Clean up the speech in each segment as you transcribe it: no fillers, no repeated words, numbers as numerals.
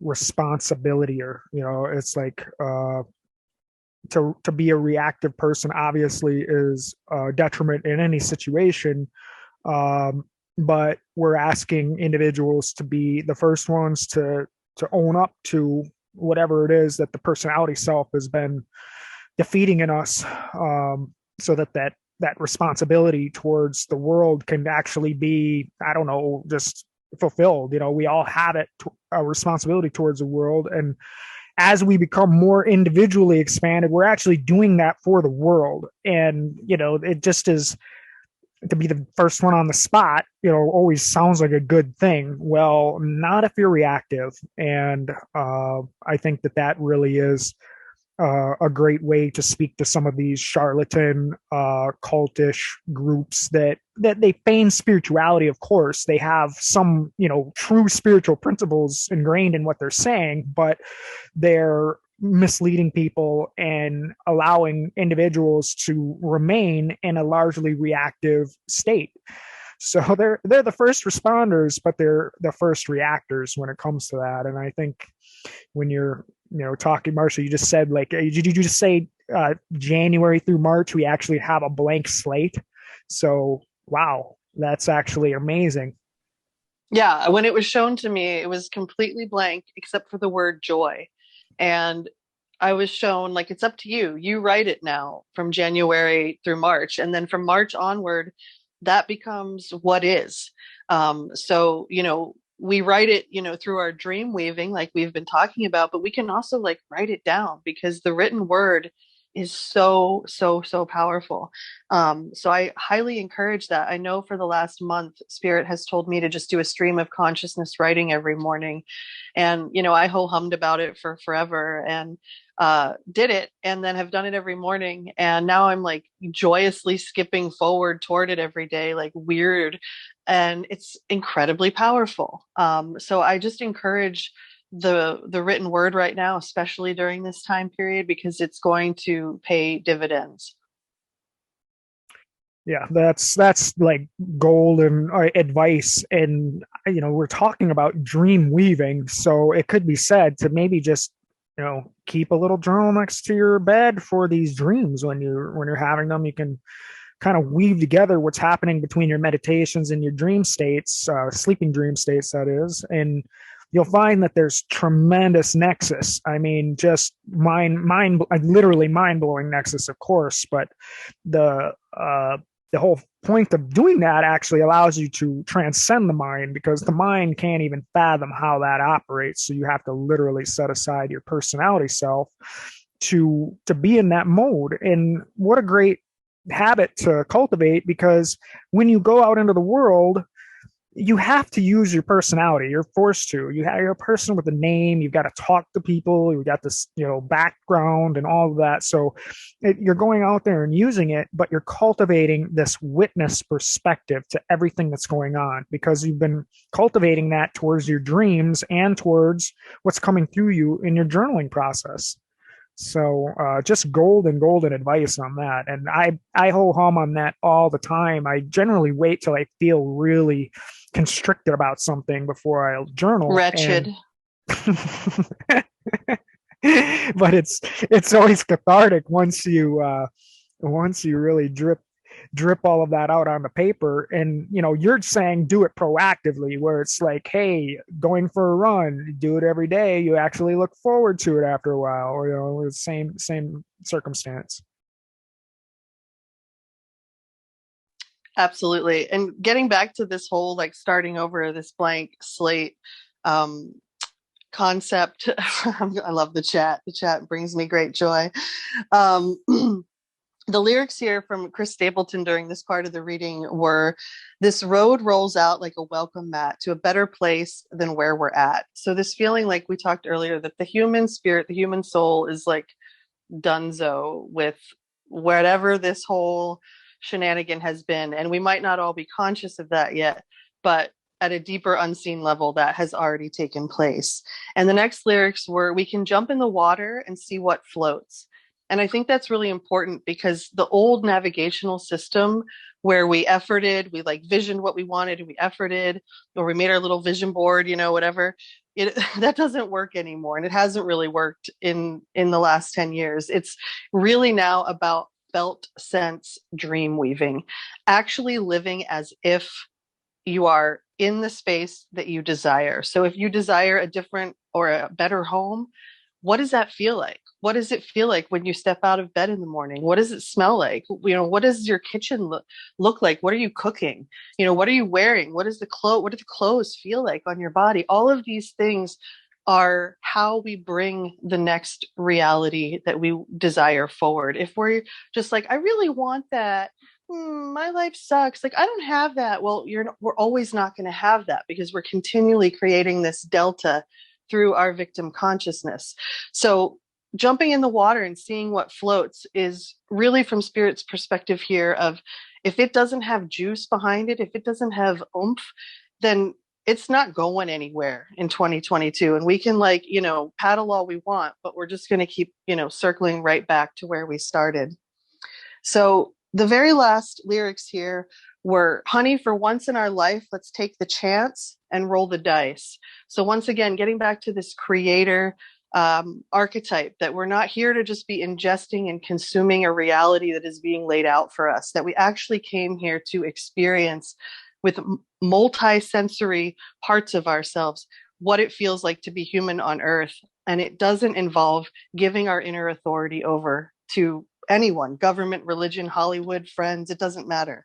responsibility, or it's like to be a reactive person obviously is a detriment in any situation. um, but we're asking individuals to be the first ones to own up to whatever it is that the personality self has been defeating in us, so that responsibility towards the world can actually be, I don't know, just fulfilled. We all have a responsibility towards the world, and as we become more individually expanded, we're actually doing that for the world. And it just is, to be the first one on the spot, always sounds like a good thing. Well, not if you're reactive. And I think that really is a great way to speak to some of these charlatan, cultish groups that they feign spirituality. Of course, they have some, true spiritual principles ingrained in what they're saying, but they're misleading people and allowing individuals to remain in a largely reactive state. So they're the first responders, but they're the first reactors when it comes to that. And I think when you're talking, Marcia, you just said, like, did you just say January through March we actually have a blank slate? So wow, that's actually amazing. Yeah, when it was shown to me, it was completely blank except for the word joy. And I was shown, like, it's up to you. You write it now from January through March. And then from March onward, that becomes what is. So, we write it, through our dream weaving, like we've been talking about, but we can also like write it down because the written word is so, so, so powerful. So I highly encourage that. I know for the last month, Spirit has told me to just do a stream of consciousness writing every morning. And, I ho-hummed about it for forever and did it, and then have done it every morning. And now I'm like joyously skipping forward toward it every day, like weird. And it's incredibly powerful. So I just encourage the written word right now, especially during this time period, because it's going to pay dividends. Yeah, that's like golden advice. And we're talking about dream weaving, so it could be said to maybe just keep a little journal next to your bed for these dreams. When you're having them, you can kind of weave together what's happening between your meditations and your dream states, sleeping dream states, that is. And you'll find that there's tremendous nexus. I mean, just literally mind blowing nexus, of course. But the whole point of doing that actually allows you to transcend the mind, because the mind can't even fathom how that operates. So you have to literally set aside your personality self to be in that mode. And what a great habit to cultivate, because when you go out into the world, you have to use your personality. You're forced to. You're a person with a name. You've got to talk to people. You've got this, background and all of that. So you're going out there and using it, but you're cultivating this witness perspective to everything that's going on, because you've been cultivating that towards your dreams and towards what's coming through you in your journaling process. So just golden advice on that. And I ho hum on that all the time. I generally wait till I feel really constricted about something before I'll journal. Wretched. But it's always cathartic once you really drip all of that out on the paper. And you're saying do it proactively, where it's like, hey, going for a run, do it every day, you actually look forward to it after a while. Or same circumstance. Absolutely. And getting back to this whole like starting over this blank slate concept, I love the chat. The chat brings me great joy. The lyrics here from Chris Stapleton during this part of the reading were, "This road rolls out like a welcome mat to a better place than where we're at." So this feeling, like we talked earlier, that the human spirit, the human soul is like dunzo with whatever this whole shenanigan has been. And we might not all be conscious of that yet, but at a deeper unseen level that has already taken place. And the next lyrics were, "We can jump in the water and see what floats." And I think that's really important, because the old navigational system where we efforted, we like visioned what we wanted and we efforted, or we made our little vision board, whatever, that doesn't work anymore, and it hasn't really worked in the last 10 years. It's really now about felt sense dream weaving, actually living as if you are in the space that you desire. So if you desire a different or a better home, what does that feel like? What does it feel like when you step out of bed in the morning? What does it smell like? What does your kitchen look like? What are you cooking? What are you wearing? What do the clothes feel like on your body? All of these things are how we bring the next reality that we desire forward. If we're just like, I really want that, my life sucks, like I don't have that. Well, we're always not going to have that, because we're continually creating this delta through our victim consciousness. So jumping in the water and seeing what floats is really, from spirit's perspective here, of if it doesn't have juice behind it, if it doesn't have oomph, then it's not going anywhere in 2022. And we can, like, paddle all we want, but we're just going to keep, circling right back to where we started. So the very last lyrics here were, honey, for once in our life, let's take the chance and roll the dice. So once again, getting back to this creator archetype, that we're not here to just be ingesting and consuming a reality that is being laid out for us, that we actually came here to experience with multi-sensory parts of ourselves what it feels like to be human on earth. And it doesn't involve giving our inner authority over to anyone, government, religion, Hollywood, friends, it doesn't matter.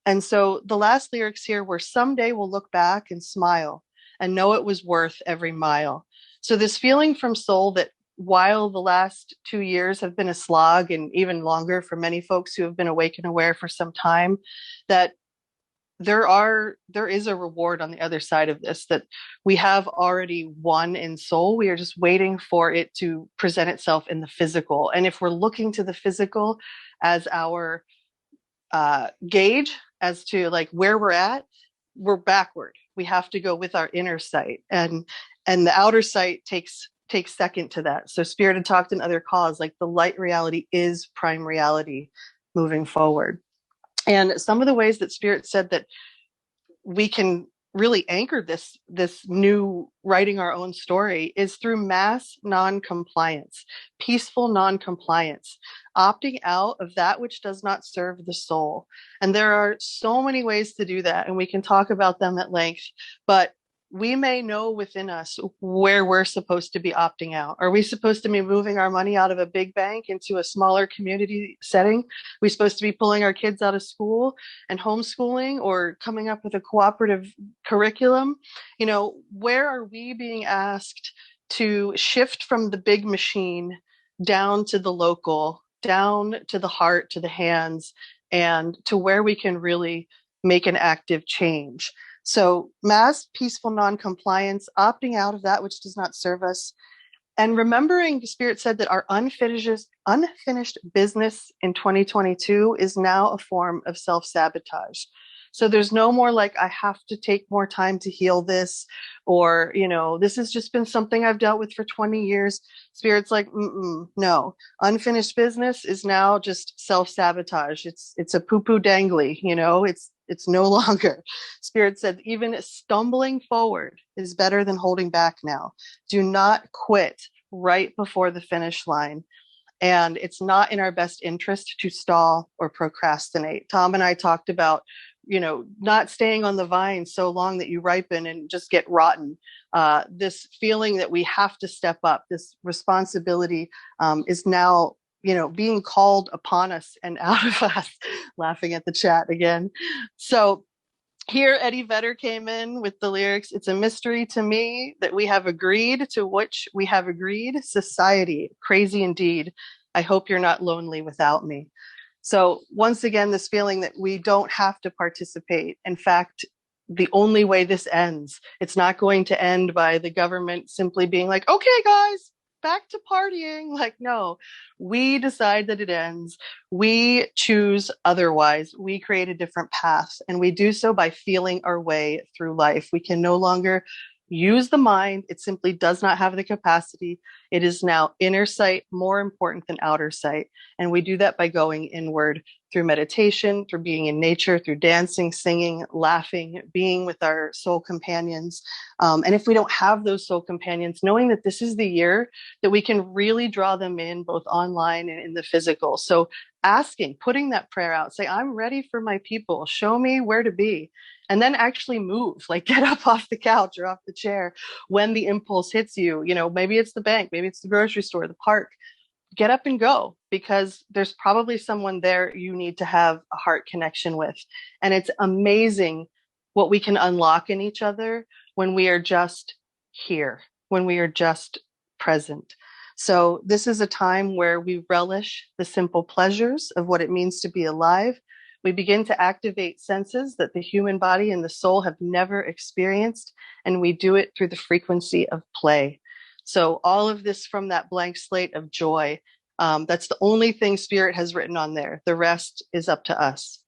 And so the last lyrics here were, someday we'll look back and smile and know it was worth every mile. So this feeling from soul that, while the last 2 years have been a slog, and even longer for many folks who have been awake and aware for some time, that there is a reward on the other side of this, that we have already won in soul. We are just waiting for it to present itself in the physical. And if we're looking to the physical as our gauge as to like where we're at, we're backward. We have to go with our inner sight, and the outer sight takes second to that. So spirit had talked in other calls, like the light reality is prime reality moving forward. And some of the ways that spirit said that we can really anchor this new writing our own story is through mass non-compliance, peaceful non-compliance, opting out of that which does not serve the soul. And there are so many ways to do that, and we can talk about them at length, but we may know within us where we're supposed to be opting out. Are we supposed to be moving our money out of a big bank into a smaller community setting? Are we supposed to be pulling our kids out of school and homeschooling, or coming up with a cooperative curriculum? Where are we being asked to shift from the big machine down to the local, down to the heart, to the hands, and to where we can really make an active change? So mass, peaceful non-compliance, opting out of that which does not serve us, and remembering, Spirit said that our unfinished business in 2022 is now a form of self-sabotage. So there's no more like, I have to take more time to heal this, or, this has just been something I've dealt with for 20 years. Spirit's like, no, unfinished business is now just self-sabotage. It's a poo-poo dangly, it's no longer. Spirit said, even stumbling forward is better than holding back now. Do not quit right before the finish line. And it's not in our best interest to stall or procrastinate. Tom and I talked about, not staying on the vine so long that you ripen and just get rotten. This feeling that we have to step up, this responsibility is now, being called upon us and out of us. Laughing at the chat again. So here Eddie Vedder came in with the lyrics, it's a mystery to me that we have agreed to which we have agreed. Society, crazy indeed. I hope you're not lonely without me. So once again, this feeling that we don't have to participate. In fact, the only way this ends, it's not going to end by the government simply being like, okay, guys, back to partying. Like, no, we decide that it ends. We choose otherwise. We create a different path, and we do so by feeling our way through life. We can no longer use the mind. It simply does not have the capacity. It is now inner sight more important than outer sight. And we do that by going inward, through meditation, through being in nature, through dancing, singing, laughing, being with our soul companions. And if we don't have those soul companions, knowing that this is the year that we can really draw them in both online and in the physical. So asking, putting that prayer out, say, I'm ready for my people. Show me where to be. And then actually move, like get up off the couch or off the chair when the impulse hits you. You know, maybe it's the bank, maybe it's the grocery store, the park. Get up and go, because there's probably someone there you need to have a heart connection with. And it's amazing what we can unlock in each other when we are just here, when we are just present. So this is a time where we relish the simple pleasures of what it means to be alive. We begin to activate senses that the human body and the soul have never experienced, and we do it through the frequency of play. So all of this from that blank slate of joy. That's the only thing Spirit has written on there. The rest is up to us.